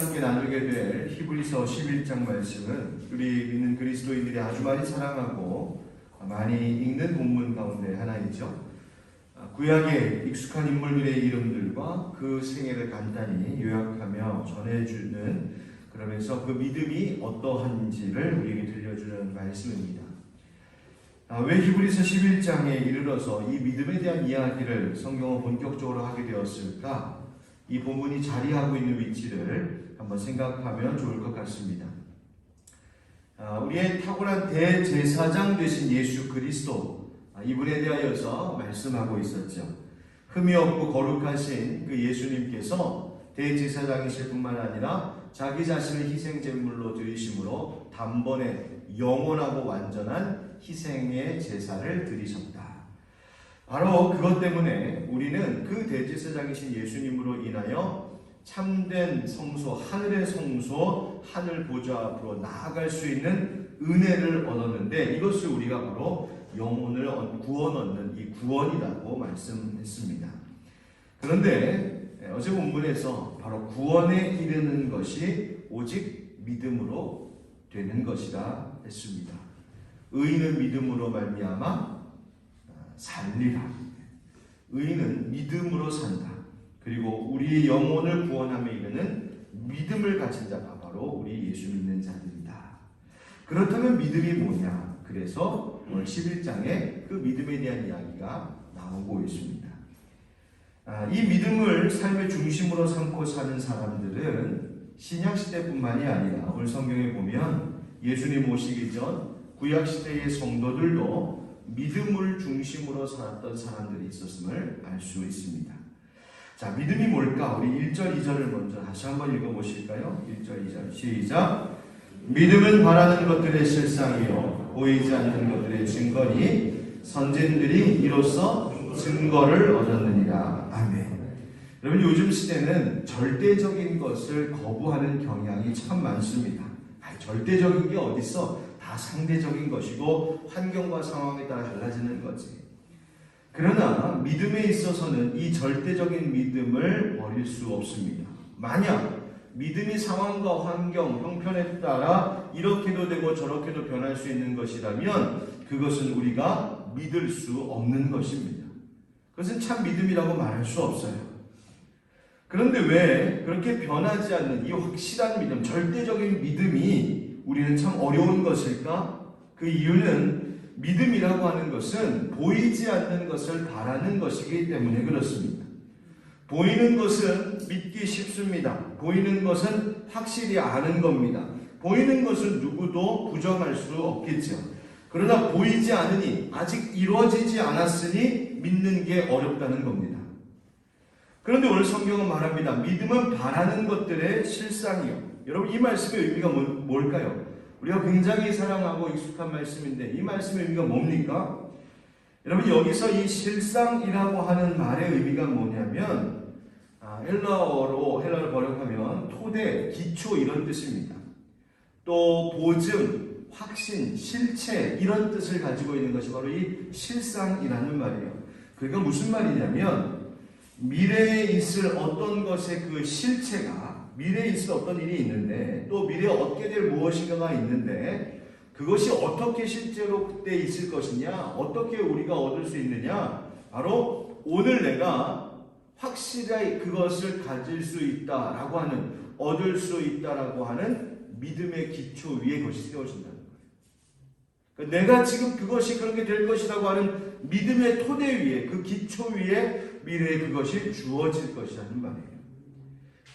함께 나누게 될 히브리서 11장 말씀은 우리 믿는 그리스도인들이 아주 많이 사랑하고 많이 읽는 본문 가운데 하나이죠. 구약의 익숙한 인물들의 이름들과 그 생애를 간단히 요약하며 전해주는, 그러면서 그 믿음이 어떠한지를 우리에게 들려주는 말씀입니다. 왜 히브리서 11장에 이르러서 이 믿음에 대한 이야기를 성경은 본격적으로 하게 되었을까? 이 본문이 자리하고 있는 위치를 한번 생각하면 좋을 것 같습니다. 우리의 탁월한 대제사장 되신 예수 그리스도, 이분에 대하여서 말씀하고 있었죠. 흠이 없고 거룩하신 그 예수님께서 대제사장이실 뿐만 아니라 자기 자신을 희생제물로 드리심으로 단번에 영원하고 완전한 희생의 제사를 드리셨다. 바로 그것 때문에 우리는 그 대제사장이신 예수님으로 인하여 참된 성소, 하늘의 성소, 하늘 보좌 앞으로 나아갈 수 있는 은혜를 얻었는데, 이것을 우리가 바로 영혼을 구원 얻는 이 구원이라고 말씀했습니다. 그런데 어제 본문에서 바로 구원에 이르는 것이 오직 믿음으로 되는 것이라 했습니다. 의인은 믿음으로 말미암아 살리라. 의인은 믿음으로 산다. 그리고 우리의 영혼을 구원함에 이르는 믿음을 가진 자가 바로 우리 예수 믿는 자들이다. 그렇다면 믿음이 뭐냐? 그래서 오늘 11장에 그 믿음에 대한 이야기가 나오고 있습니다. 이 믿음을 삶의 중심으로 삼고 사는 사람들은 신약시대뿐만이 아니라 오늘 성경에 보면 예수님 오시기 전 구약시대의 성도들도 믿음을 중심으로 살았던 사람들이 있었음을 알 수 있습니다. 자, 믿음이 뭘까? 우리 1절, 2절을 먼저 다시 한번 읽어보실까요? 1절, 2절 시작. 믿음은 바라는 것들의 실상이요 보이지 않는 것들의 증거니 선진들이 이로써 증거를 얻었느니라. 아멘. 여러분, 요즘 시대는 절대적인 것을 거부하는 경향이 참 많습니다. 절대적인 게 어딨어? 다 상대적인 것이고 환경과 상황에 따라 달라지는 거지. 그러나 믿음에 있어서는 이 절대적인 믿음을 버릴 수 없습니다. 만약 믿음이 상황과 환경, 형편에 따라 이렇게도 되고 저렇게도 변할 수 있는 것이라면 그것은 우리가 믿을 수 없는 것입니다. 그것은 참 믿음이라고 말할 수 없어요. 그런데 왜 그렇게 변하지 않는 이 확실한 믿음, 절대적인 믿음이 우리는 참 어려운 것일까? 그 이유는 믿음이라고 하는 것은 보이지 않는 것을 바라는 것이기 때문에 그렇습니다. 보이는 것은 믿기 쉽습니다. 보이는 것은 확실히 아는 겁니다. 보이는 것은 누구도 부정할 수 없겠죠. 그러나 보이지 않으니, 아직 이루어지지 않았으니 믿는 게 어렵다는 겁니다. 그런데 오늘 성경은 말합니다. 믿음은 바라는 것들의 실상이요. 여러분, 이 말씀의 의미가 뭘까요? 우리가 굉장히 사랑하고 익숙한 말씀인데 이 말씀의 의미가 뭡니까? 여러분, 여기서 이 실상이라고 하는 말의 의미가 뭐냐면 헬라어로 번역하면 토대, 기초 이런 뜻입니다. 또 보증, 확신, 실체 이런 뜻을 가지고 있는 것이 바로 이 실상이라는 말이에요. 그러니까 무슨 말이냐면 미래에 있을 어떤 것의 그 실체가, 미래에 있을 어떤 일이 있는데 또 미래에 얻게 될 무엇인가가 있는데 그것이 어떻게 실제로 그때 있을 것이냐, 어떻게 우리가 얻을 수 있느냐, 바로 오늘 내가 확실하게 그것을 가질 수 있다라고 하는, 얻을 수 있다라고 하는 믿음의 기초 위에 그것이 세워진다는 거예요. 그러니까 내가 지금 그것이 그렇게 될 것이라고 하는 믿음의 토대 위에, 그 기초 위에 미래에 그것이 주어질 것이라는 말이에요.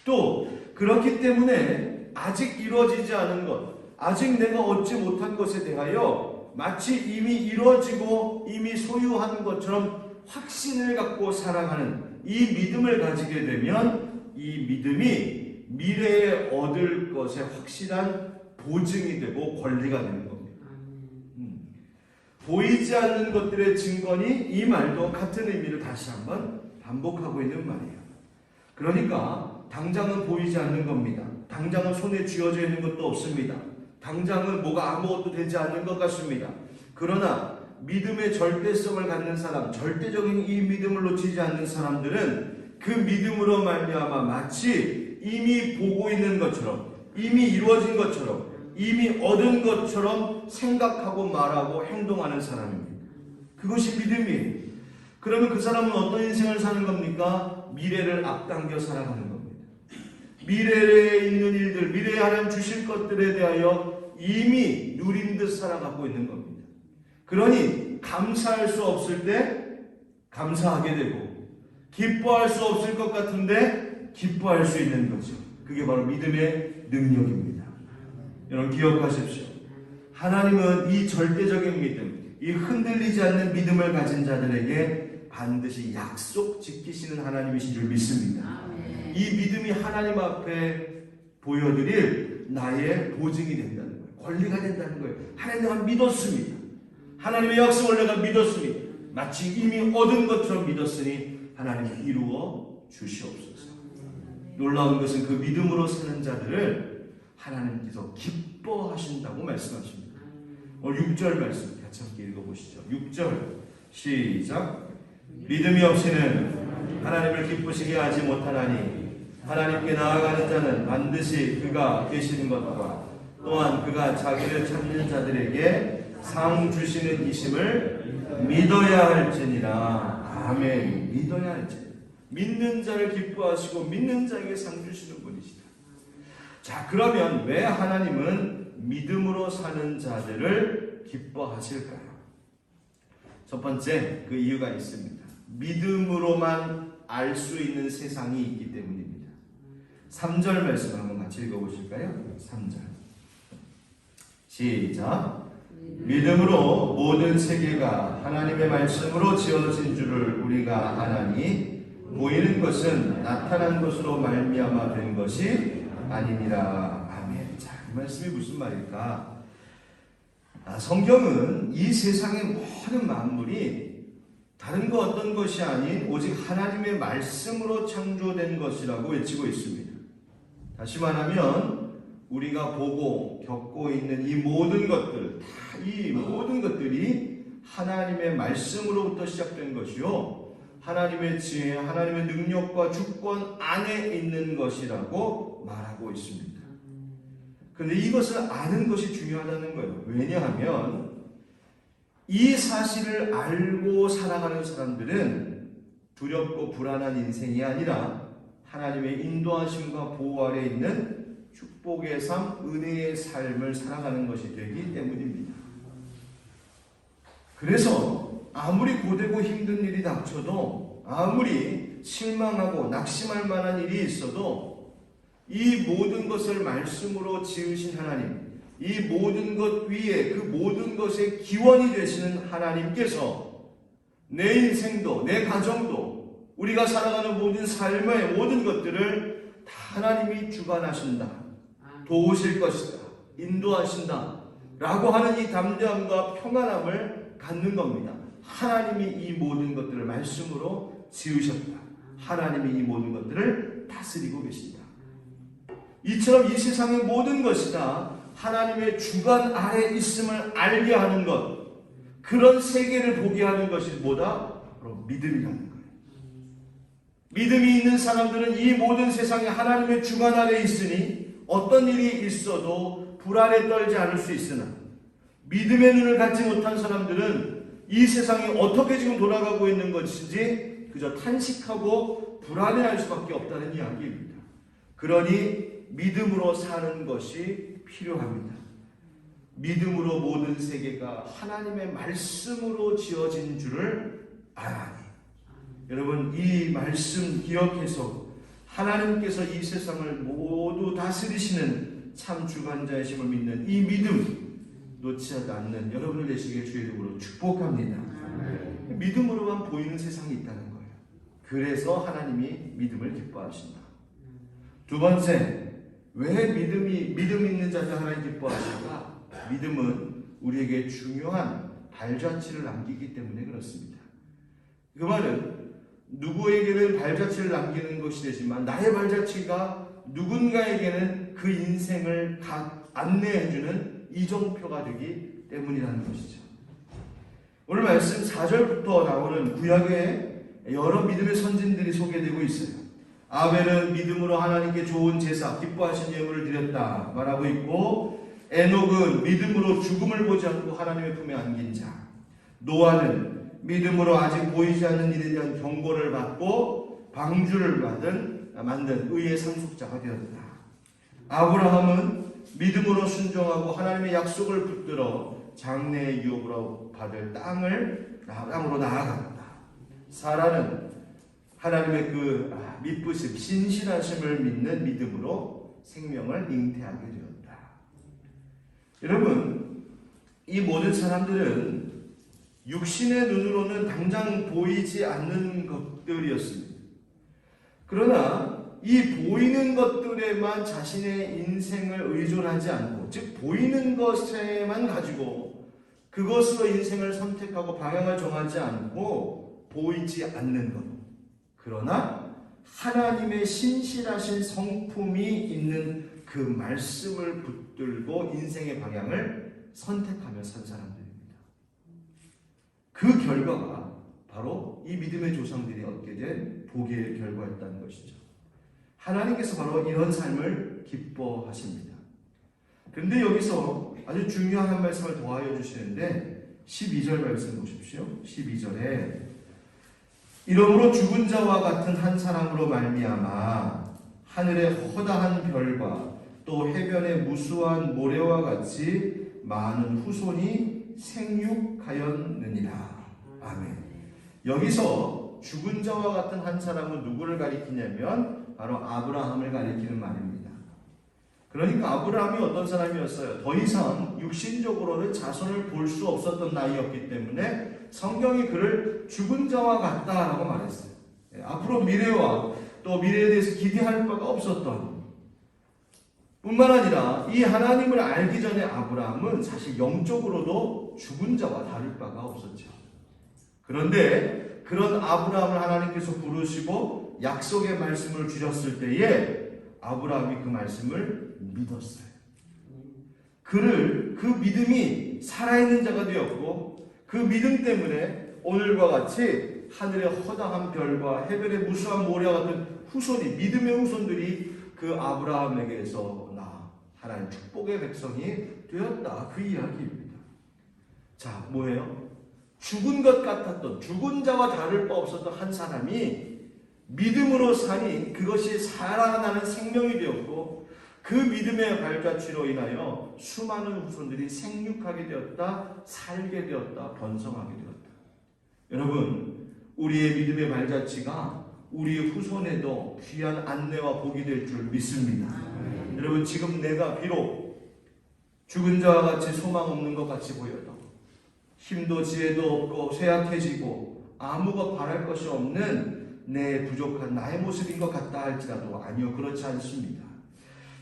또 그렇기 때문에 아직 이루어지지 않은 것, 아직 내가 얻지 못한 것에 대하여 마치 이미 이루어지고 이미 소유한 것처럼 확신을 갖고 살아가는 이 믿음을 가지게 되면 이 믿음이 미래에 얻을 것의 확실한 보증이 되고 권리가 되는 겁니다. 보이지 않는 것들의 증거니, 이 말도 같은 의미를 다시 한번 반복하고 있는 말이에요. 그러니까 당장은 보이지 않는 겁니다. 당장은 손에 쥐어져 있는 것도 없습니다. 당장은 뭐가 아무것도 되지 않는 것 같습니다. 그러나 믿음의 절대성을 갖는 사람, 절대적인 이 믿음을 놓치지 않는 사람들은 그 믿음으로 말미암아 마치 이미 보고 있는 것처럼, 이미 이루어진 것처럼, 이미 얻은 것처럼 생각하고 말하고 행동하는 사람입니다. 그것이 믿음이에요. 그러면 그 사람은 어떤 인생을 사는 겁니까? 미래를 앞당겨 살아가는 겁니다. 미래에 있는 일들, 미래에 하나님 주실 것들에 대하여 이미 누린 듯 살아가고 있는 겁니다. 그러니 감사할 수 없을 때 감사하게 되고, 기뻐할 수 없을 것 같은데 기뻐할 수 있는 거죠. 그게 바로 믿음의 능력입니다. 여러분 기억하십시오. 하나님은 이 절대적인 믿음, 이 흔들리지 않는 믿음을 가진 자들에게 반드시 약속 지키시는 하나님이신 줄 믿습니다. 이 믿음이 하나님 앞에 보여드릴 나의 보증이 된다는 거예요. 권리가 된다는 거예요. 하나님 내가 믿었습니다. 하나님의 약속을 내가 믿었습니다. 마치 이미 얻은 것처럼 믿었으니 하나님이 이루어 주시옵소서. 놀라운 것은 그 믿음으로 사는 자들을 하나님께서 기뻐하신다고 말씀하십니다. 오늘 6절 말씀 같이 함께 읽어보시죠. 6절 시작. 믿음이 없이는 하나님을 기쁘시게 하지 못하나니 하나님께 나아가는 자는 반드시 그가 계시는 것과 또한 그가 자기를 찾는 자들에게 상 주시는 이심을 믿어야 할지니라. 아멘. 믿어야 할지니라. 믿는 자를 기뻐하시고 믿는 자에게 상 주시는 분이시다. 자, 그러면 왜 하나님은 믿음으로 사는 자들을 기뻐하실까요? 첫 번째, 그 이유가 있습니다. 믿음으로만 알 수 있는 세상이 있기 때문입니다. 3절 말씀 한번 같이 읽어보실까요? 3절 시작. 믿음으로 모든 세계가 하나님의 말씀으로 지어진 줄을 우리가 아나니 보이는 것은 나타난 것으로 말미암아 된 것이 아니니라. 아멘. 자, 이 말씀이 무슨 말일까? 성경은 이 세상의 모든 만물이 다른 거 어떤 것이 아닌 오직 하나님의 말씀으로 창조된 것이라고 외치고 있습니다. 다시 말하면 우리가 보고 겪고 있는 이 모든 것들, 이 모든 것들이 하나님의 말씀으로부터 시작된 것이요, 하나님의 지혜, 하나님의 능력과 주권 안에 있는 것이라고 말하고 있습니다. 그런데 이것을 아는 것이 중요하다는 거예요. 왜냐하면 이 사실을 알고 살아가는 사람들은 두렵고 불안한 인생이 아니라 하나님의 인도하심과 보호 아래 있는 축복의 삶, 은혜의 삶을 살아가는 것이 되기 때문입니다. 그래서 아무리 고되고 힘든 일이 닥쳐도, 아무리 실망하고 낙심할 만한 일이 있어도 이 모든 것을 말씀으로 지으신 하나님, 이 모든 것 위에 그 모든 것의 기원이 되시는 하나님께서 내 인생도, 내 가정도, 우리가 살아가는 모든 삶의 모든 것들을 다 하나님이 주관하신다, 도우실 것이다, 인도하신다 라고 하는 이 담대함과 평안함을 갖는 겁니다. 하나님이 이 모든 것들을 말씀으로 지으셨다. 하나님이 이 모든 것들을 다스리고 계신다. 이처럼 이 세상의 모든 것이 다 하나님의 주관 아래 있음을 알게 하는 것, 그런 세계를 보게 하는 것이 뭐다? 바로 믿음이라는 거예요. 믿음이 있는 사람들은 이 모든 세상에 하나님의 주관 아래 있으니 어떤 일이 있어도 불안에 떨지 않을 수 있으나, 믿음의 눈을 갖지 못한 사람들은 이 세상이 어떻게 지금 돌아가고 있는 것인지 그저 탄식하고 불안해할 수밖에 없다는 이야기입니다. 그러니 믿음으로 사는 것이 필요합니다. 믿음으로 모든 세계가 하나님의 말씀으로 지어진 줄을 알아니. 여러분, 이 말씀 기억해서 하나님께서 이 세상을 모두 다스리시는 참 주관자이심을 믿는 이 믿음 놓치지 않는 여러분을 되시길 주의 이름으로 축복합니다. 믿음으로만 보이는 세상이 있다는 거예요. 그래서 하나님이 믿음을 기뻐하신다. 두 번째, 왜 믿음 있는 자들 하나님 기뻐하실까? 믿음은 우리에게 중요한 발자취를 남기기 때문에 그렇습니다. 그 말은 누구에게는 발자취를 남기는 것이 되지만 나의 발자취가 누군가에게는 그 인생을 안내해주는 이정표가 되기 때문이라는 것이죠. 오늘 말씀 4절부터 나오는 구약의 여러 믿음의 선진들이 소개되고 있어요. 아벨은 믿음으로 하나님께 좋은 제사, 기뻐하신 예물을 드렸다 말하고 있고, 에녹은 믿음으로 죽음을 보지 않고 하나님의 품에 안긴 자, 노아는 믿음으로 아직 보이지 않는 일에 대한 경고를 받고 방주를 만든 의의 상속자가 되었다. 아브라함은 믿음으로 순종하고 하나님의 약속을 붙들어 장래의 유업으로 받을 땅으로 나아갔다. 사라는 하나님의 그 미쁘심, 신실하심을 믿는 믿음으로 생명을 잉태하게 되었다. 여러분, 이 모든 사람들은 육신의 눈으로는 당장 보이지 않는 것들이었습니다. 그러나 이 보이는 것들에만 자신의 인생을 의존하지 않고, 즉 보이는 것에만 가지고 그것으로 인생을 선택하고 방향을 정하지 않고 보이지 않는 것, 그러나 하나님의 신실하신 성품이 있는 그 말씀을 붙들고 인생의 방향을 선택하며 산 사람들입니다. 그 결과가 바로 이 믿음의 조상들이 얻게 된 복의 결과였다는 것이죠. 하나님께서 바로 이런 삶을 기뻐하십니다. 그런데 여기서 아주 중요한 한 말씀을 더하여 주시는데 12절 말씀 보십시오. 12절에 이러므로 죽은 자와 같은 한 사람으로 말미암아 하늘의 허다한 별과 또 해변의 무수한 모래와 같이 많은 후손이 생육하였느니라. 아멘. 여기서 죽은 자와 같은 한 사람은 누구를 가리키냐면 바로 아브라함을 가리키는 말입니다. 그러니까 아브라함이 어떤 사람이었어요? 더 이상 육신적으로는 자손을 볼 수 없었던 나이였기 때문에 성경이 그를 죽은 자와 같다라고 말했어요. 앞으로 미래와 또 미래에 대해서 기대할 바가 없었던, 뿐만 아니라 이 하나님을 알기 전에 아브라함은 사실 영적으로도 죽은 자와 다를 바가 없었죠. 그런데 그런 아브라함을 하나님께서 부르시고 약속의 말씀을 주셨을 때에 아브라함이 그 말씀을 믿었어요. 그 믿음이 살아있는 자가 되었고, 그 믿음 때문에 오늘과 같이 하늘의 허다한 별과 해변의 무수한 모래와 같은 후손이, 믿음의 후손들이 그 아브라함에게서 하나님 축복의 백성이 되었다, 그 이야기입니다. 자, 뭐예요? 죽은 것 같았던, 죽은 자와 다를 바 없었던 한 사람이 믿음으로 사니 그것이 살아나는 생명이 되었고, 그 믿음의 발자취로 인하여 수많은 후손들이 생육하게 되었다, 살게 되었다, 번성하게 되었다. 여러분, 우리의 믿음의 발자취가 우리의 후손에도 귀한 안내와 복이 될 줄 믿습니다. 여러분, 지금 내가 비록 죽은 자와 같이 소망 없는 것 같이 보여도, 힘도 지혜도 없고 쇠약해지고 아무것 바랄 것이 없는 내 부족한 나의 모습인 것 같다 할지라도, 아니요, 그렇지 않습니다.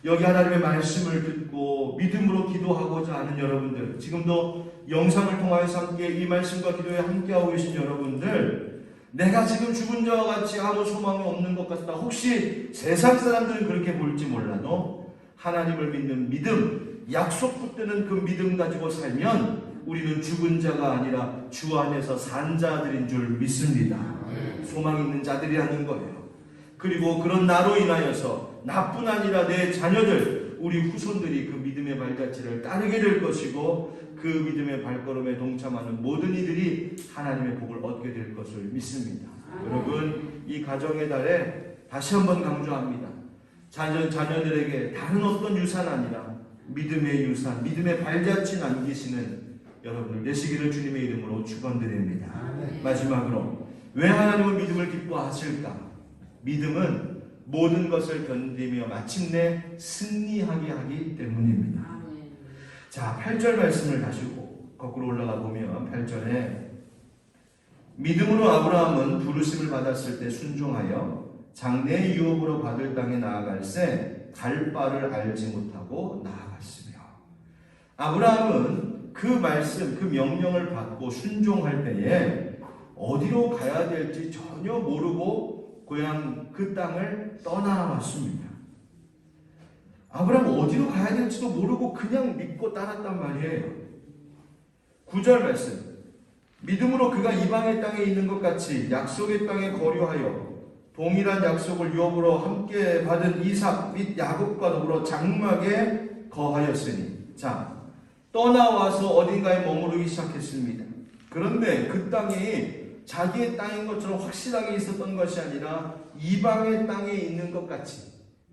여기 하나님의 말씀을 듣고 믿음으로 기도하고자 하는 여러분들, 지금도 영상을 통하여서 함께 이 말씀과 기도에 함께하고 계신 여러분들, 내가 지금 죽은 자와 같이 아무 소망이 없는 것 같다, 혹시 세상 사람들은 그렇게 볼지 몰라도 하나님을 믿는 믿음, 약속 붙드는 그 믿음 가지고 살면 우리는 죽은 자가 아니라 주 안에서 산 자들인 줄 믿습니다. 소망 있는 자들이라는 거예요. 그리고 그런 나로 인하여서 나뿐 아니라 내 자녀들, 우리 후손들이 그 믿음의 발자취를 따르게 될 것이고, 그 믿음의 발걸음에 동참하는 모든 이들이 하나님의 복을 얻게 될 것을 믿습니다. 여러분, 이 가정의 달에 다시 한번 강조합니다. 자녀들에게 다른 어떤 유산 아니라 믿음의 유산, 믿음의 발자취 남기시는 여러분들 되시기를 주님의 이름으로 축원드립니다. 마지막으로, 왜 하나님은 믿음을 기뻐하실까? 믿음은 모든 것을 견디며 마침내 승리하게 하기 때문입니다. 자, 8절 말씀을 다시 거꾸로 올라가 보면 8절에 믿음으로 아브라함은 부르심을 받았을 때 순종하여 장래의 유업으로 받을 땅에 나아갈새 갈 바를 알지 못하고 나아갔으며, 아브라함은 그 말씀, 그 명령을 받고 순종할 때에 어디로 가야 될지 전혀 모르고 고향 그 땅을 떠나왔습니다. 아브라함은 어디로 가야 될지도 모르고 그냥 믿고 따랐단 말이에요. 9절 말씀, 믿음으로 그가 이방의 땅에 있는 것 같이 약속의 땅에 거류하여 동일한 약속을 유업으로 함께 받은 이삭 및 야곱과 더불어 장막에 거하였으니. 자, 떠나와서 어딘가에 머무르기 시작했습니다. 그런데 그 땅이 자기의 땅인 것처럼 확실하게 있었던 것이 아니라 이방의 땅에 있는 것 같이,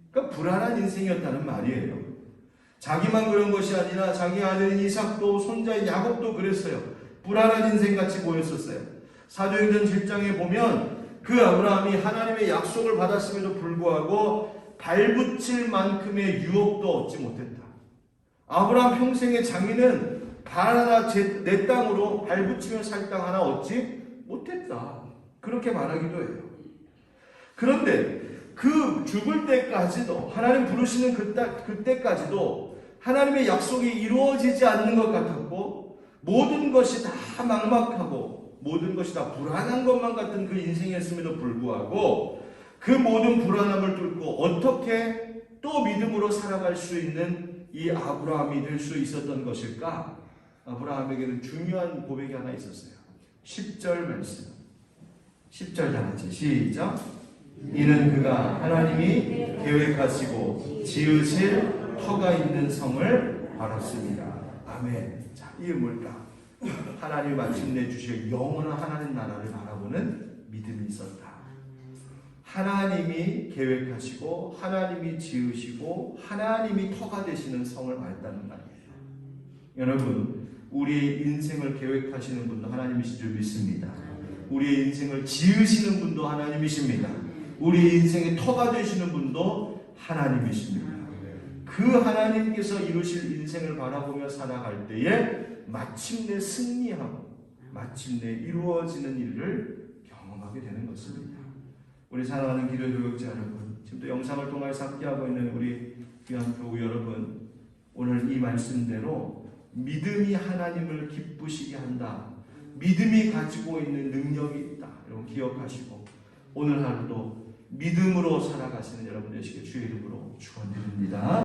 그러니까 불안한 인생이었다는 말이에요. 자기만 그런 것이 아니라 자기 아들 이삭도 손자인 야곱도 그랬어요. 불안한 인생같이 보였었어요. 사도행전 7장에 보면 그 아브라함이 하나님의 약속을 받았음에도 불구하고 발붙일 만큼의 유업도 얻지 못했다. 아브라함 평생의 장인은 발 하나 내 땅으로 발붙이며 살 땅 하나 얻지 못했다. 그렇게 말하기도 해요. 그런데 그 죽을 때까지도, 하나님 부르시는 그때까지도 하나님의 약속이 이루어지지 않는 것 같았고, 모든 것이 다 막막하고 모든 것이 다 불안한 것만 같은 그 인생이었음에도 불구하고 그 모든 불안함을 뚫고 어떻게 또 믿음으로 살아갈 수 있는 이 아브라함이 될 수 있었던 것일까? 아브라함에게는 중요한 고백이 하나 있었어요. 10절 말씀. 10절 다 같이 시작. 이는 그가 하나님이 계획하시고 지으실 터가 있는 성을 알았습니다. 아멘. 자, 이게 뭘까? 하나님이 마침내 주실 영원한 하나님 나라를 바라보는 믿음이 있었다. 하나님이 계획하시고 하나님이 지으시고 하나님이 터가 되시는 성을 알았다는 말이에요. 여러분, 우리의 인생을 계획하시는 분도 하나님이신 줄 믿습니다. 우리의 인생을 지으시는 분도 하나님이십니다. 우리의 인생의 터가 되시는 분도 하나님이십니다. 그 하나님께서 이루실 인생을 바라보며 살아갈 때에 마침내 승리하고 마침내 이루어지는 일을 경험하게 되는 것입니다. 우리 사랑하는 기도 교역자 여러분, 지금도 영상을 통해서 함께하고 있는 우리 귀한 교우 여러분, 오늘 이 말씀대로 믿음이 하나님을 기쁘시게 한다. 믿음이 가지고 있는 능력이 있다. 여러분 기억하시고 오늘 하루도 믿음으로 살아가시는 여러분 되시길 주의 이름으로 축원드립니다.